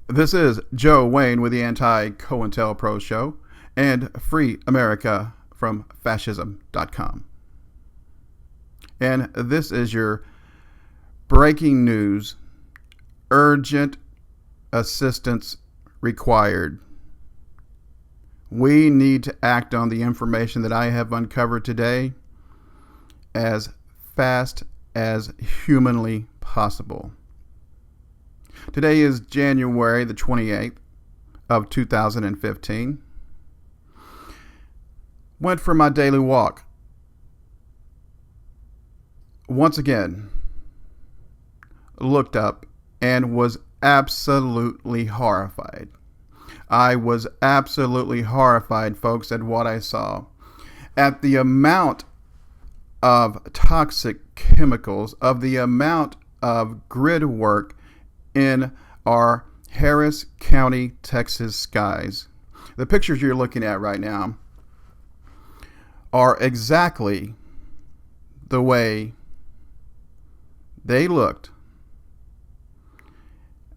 This is Joe Wayne with the AnticoIntelPro show and Free America from Fascism.com. And this is your breaking news, urgent assistance required. We need to act on the information that I have uncovered today as fast as humanly possible. Today is January the 28th of 2015. Went for my daily walk. Once again, looked up and was absolutely horrified. I was absolutely horrified, folks, at what I saw. At the amount of toxic chemicals, of the amount of grid work in our Harris County, Texas skies. The pictures you're looking at right now are exactly the way they looked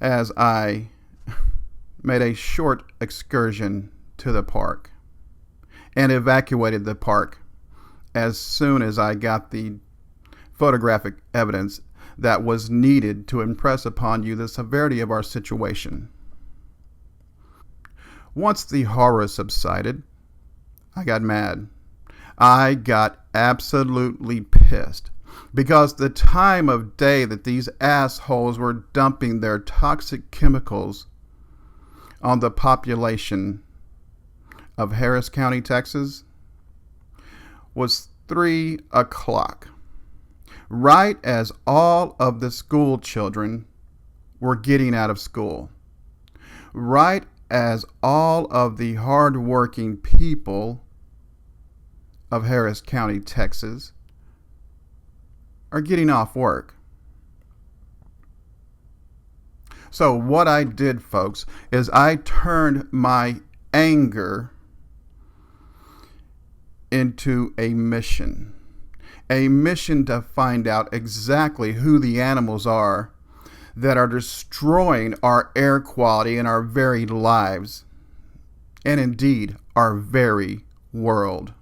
as I made a short excursion to the park and evacuated the park as soon as I got the photographic evidence that was needed to impress upon you the severity of our situation. Once the horror subsided, I got mad. I got absolutely pissed because the time of day that these assholes were dumping their toxic chemicals on the population of Harris County, Texas, was 3 o'clock. Right as all of the school children were getting out of school. Right as all of the hardworking people of Harris County, Texas, are getting off work. So what I did, folks, is I turned my anger into a mission. A mission to find out exactly who the animals are that are destroying our air quality and our very lives, and indeed our very world.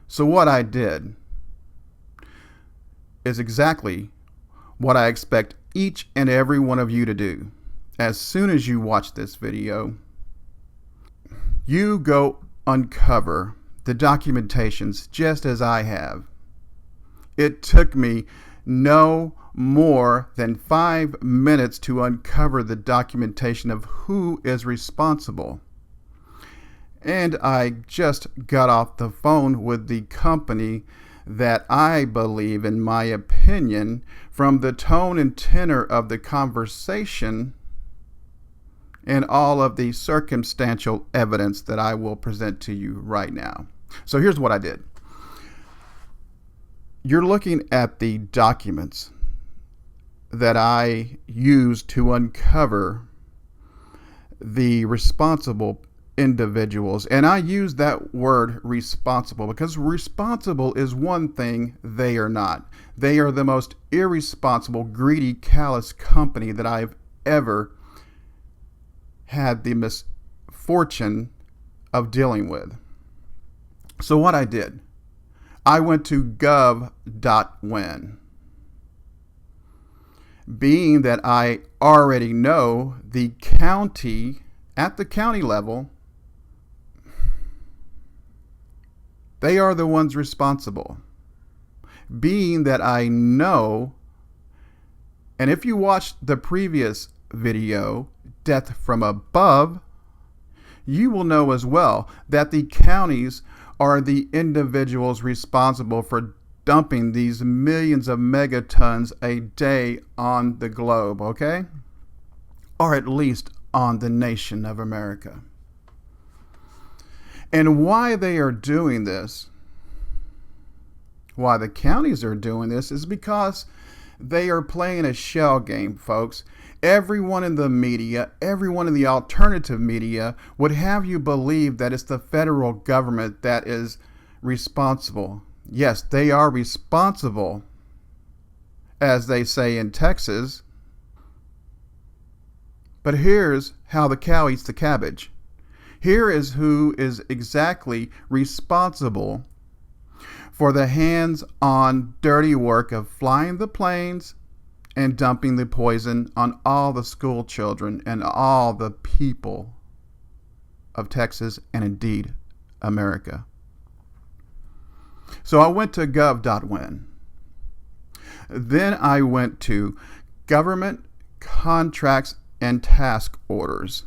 So what I did is exactly what I expect each and every one of you to do. As soon as you watch this video, you go uncover the documentations just as I have. It took me no more than 5 minutes to uncover the documentation of who is responsible. And I just got off the phone with the company that I believe, in my opinion, from the tone and tenor of the conversation and all of the circumstantial evidence that I will present to you right now. So here's what I did. You're looking at the documents that I used to uncover the responsible individuals. And I use that word responsible because responsible is one thing they are not. They are the most irresponsible, greedy, callous company that I've ever had the misfortune of dealing with. So what I did, I went to gov.win. Being that I already know the county, at the county level, they are the ones responsible. Being that I know, and if you watched the previous video, Death from Above, you will know as well that the counties are the individuals responsible for dumping these millions of megatons a day on the globe, okay? Or at least on the nation of America. And why they are doing this, why the counties are doing this, is because they are playing a shell game, folks. Everyone in the media, everyone in the alternative media would have you believe that it's the federal government that is responsible. Yes, they are responsible, as they say in Texas. But here's how the cow eats the cabbage. Here is who is exactly responsible for the hands-on dirty work of flying the planes and dumping the poison on all the school children and all the people of Texas and indeed America. So I went to gov.win. Then I went to government contracts and task orders.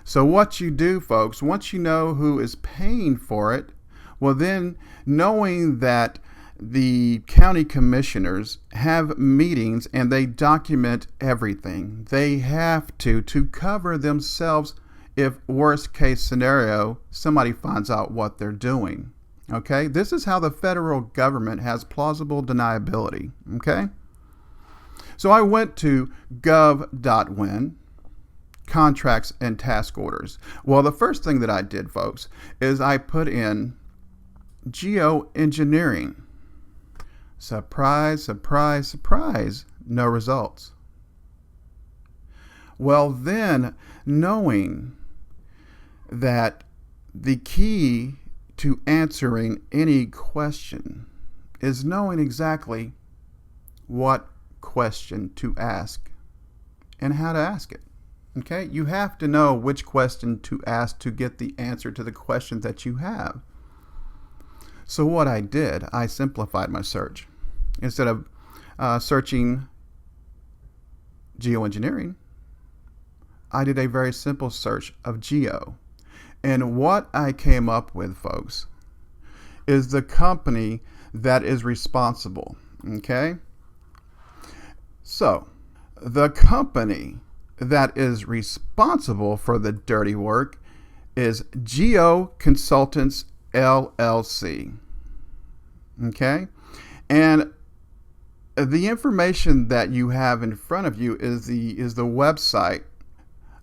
So what you do, folks, once you know who is paying for it, well then, knowing that the county commissioners have meetings and they document everything. They have to cover themselves if worst case scenario, somebody finds out what they're doing. Okay, this is how the federal government has plausible deniability. Okay, so I went to gov.win, contracts and task orders. Well, the first thing that I did, folks, is I put in geoengineering. Surprise, surprise, surprise, no results. Well, then, knowing that the key to answering any question is knowing exactly what question to ask and how to ask it. Okay? You have to know which question to ask to get the answer to the question that you have. So what I did, I simplified my search. Instead of searching geoengineering, I did a very simple search of geo. And what I came up with, folks, is the company that is responsible. Okay? So, the company that is responsible for the dirty work is Geo Consultants LLC. Okay? And the information that you have in front of you is the website.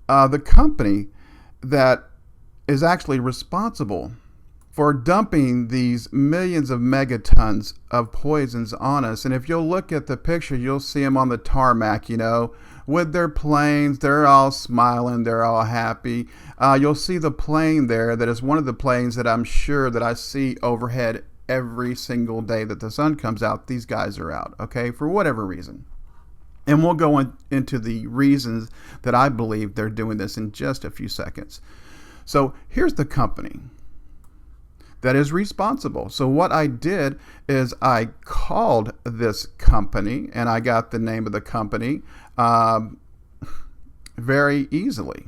The company that is actually responsible for dumping these millions of megatons of poisons on us. And if you'll look at the picture, you'll see them on the tarmac, with their planes. They're all smiling. They're all happy. You'll see the plane there that is one of the planes that I'm sure that I see overhead every single day that the sun comes out. These guys are out, okay, for whatever reason. And we'll go into the reasons that I believe they're doing this in just a few seconds. So here's the company that is responsible. So what I did is I called this company and I got the name of the company very easily.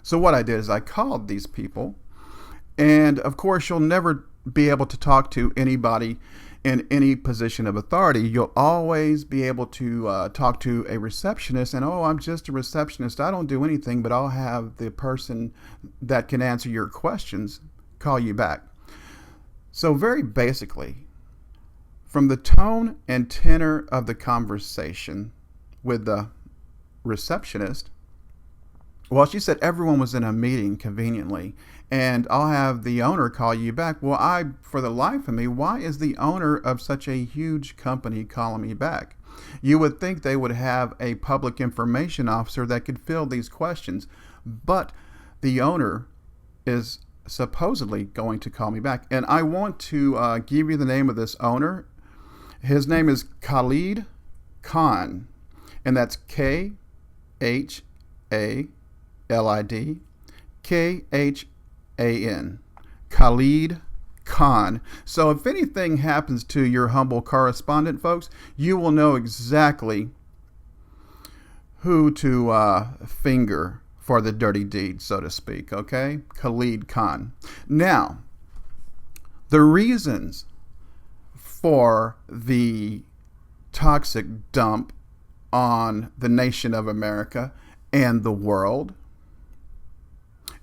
So what I did is I called these people, and of course you'll never be able to talk to anybody in any position of authority. You'll always be able to talk to a receptionist, and I'm just a receptionist. I don't do anything, but I'll have the person that can answer your questions call you back. So very basically, from the tone and tenor of the conversation with the receptionist, well, she said everyone was in a meeting conveniently, and I'll have the owner call you back. Well, for the life of me, why is the owner of such a huge company calling me back? You would think they would have a public information officer that could field these questions, but the owner is supposedly going to call me back. And I want to give you the name of this owner. His name is Khalid Khan, and that's KHALID KHAN. Khalid Khan. So if anything happens to your humble correspondent, folks, you will know exactly who to finger for the dirty deed, so to speak, okay? Khalid Khan. Now, the reasons for the toxic dump on the nation of America and the world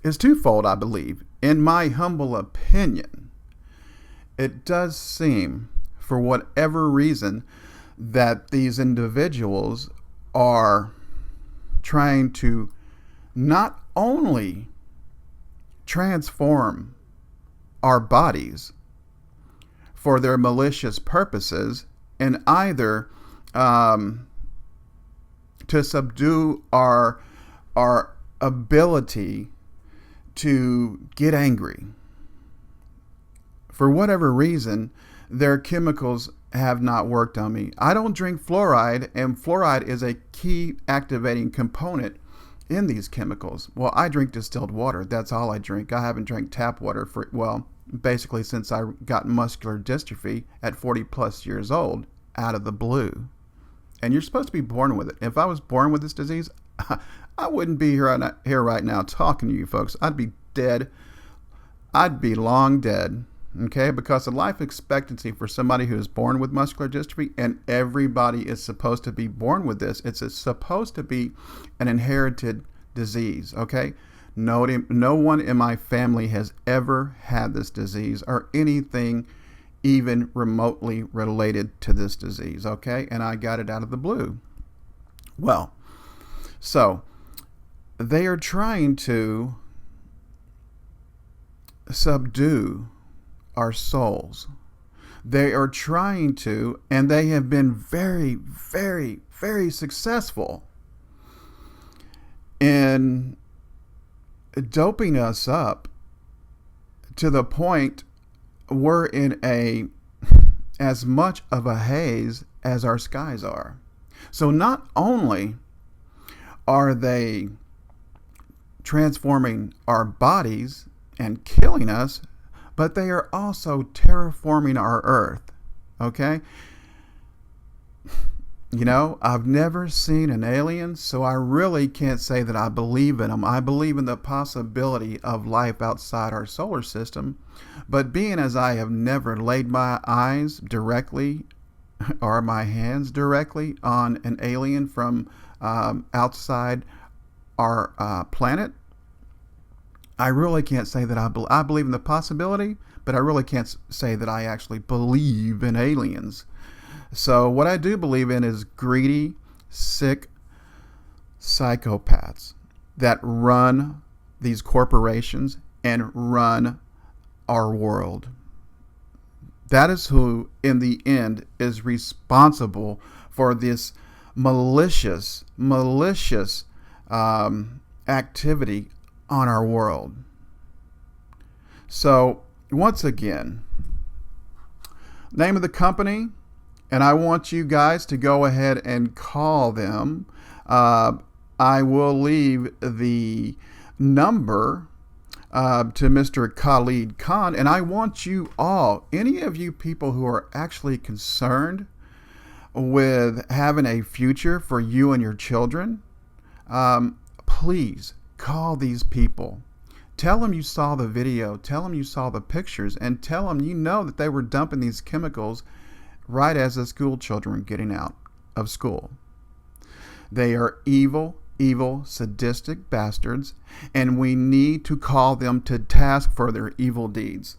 is twofold, I believe. In my humble opinion, it does seem, for whatever reason, that these individuals are trying to not only transform our bodies for their malicious purposes, and either to subdue our ability to get angry. For whatever reason, their chemicals have not worked on me. I don't drink fluoride, and fluoride is a key activating component in these chemicals. Well, I drink distilled water. That's all I drink. I haven't drank tap water for, well, basically since I got muscular dystrophy at 40 plus years old, out of the blue. And you're supposed to be born with it. If I was born with this disease, I wouldn't be here right now talking to you folks. I'd be dead. I'd be long dead. Okay, because the life expectancy for somebody who is born with muscular dystrophy, and everybody is supposed to be born with this, it's supposed to be an inherited disease. Okay, no one in my family has ever had this disease or anything even remotely related to this disease. Okay, and I got it out of the blue. Well, so they are trying to subdue our souls. They are trying to, and they have been very, very, very successful in doping us up to the point we're in as much of a haze as our skies are. So not only are they transforming our bodies and killing us, but they are also terraforming our earth. Okay? You know, I've never seen an alien, so I really can't say that I believe in them. I believe in the possibility of life outside our solar system. But being as I have never laid my eyes directly or my hands directly on an alien from outside our planet, I really can't say that I believe in the possibility, but I really can't say that I actually believe in aliens. So what I do believe in is greedy, sick psychopaths that run these corporations and run our world. That is who, in the end, is responsible for this malicious activity on our world. So once again, name of the company, and I want you guys to go ahead and call them. I will leave the number to Mr. Khalid Khan, and I want you all, any of you people who are actually concerned with having a future for you and your children, please call these people. Tell them you saw the video, tell them you saw the pictures, and tell them you know that they were dumping these chemicals right as the school children were getting out of school. They are evil, sadistic bastards, and we need to call them to task for their evil deeds.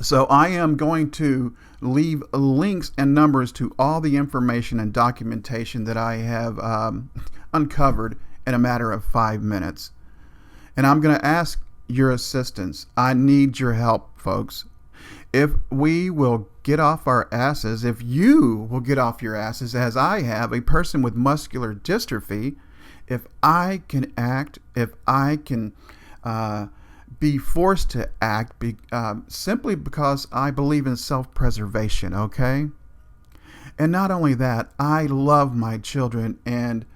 So I am going to leave links and numbers to all the information and documentation that I have uncovered in a matter of 5 minutes. And I'm going to ask your assistance. I need your help, folks. If we will get off our asses, if you will get off your asses, as I have, a person with muscular dystrophy, if I can act, if I can be forced to act simply because I believe in self-preservation, okay? And not only that, I love my children, and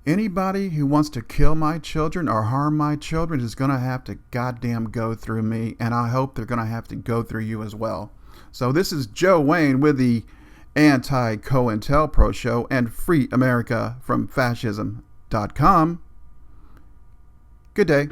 anybody who wants to kill my children or harm my children is going to have to goddamn go through me, and I hope they're going to have to go through you as well. So this is Joe Wayne with the AnticoIntelPro show and Free America from Fascism.com. Good day.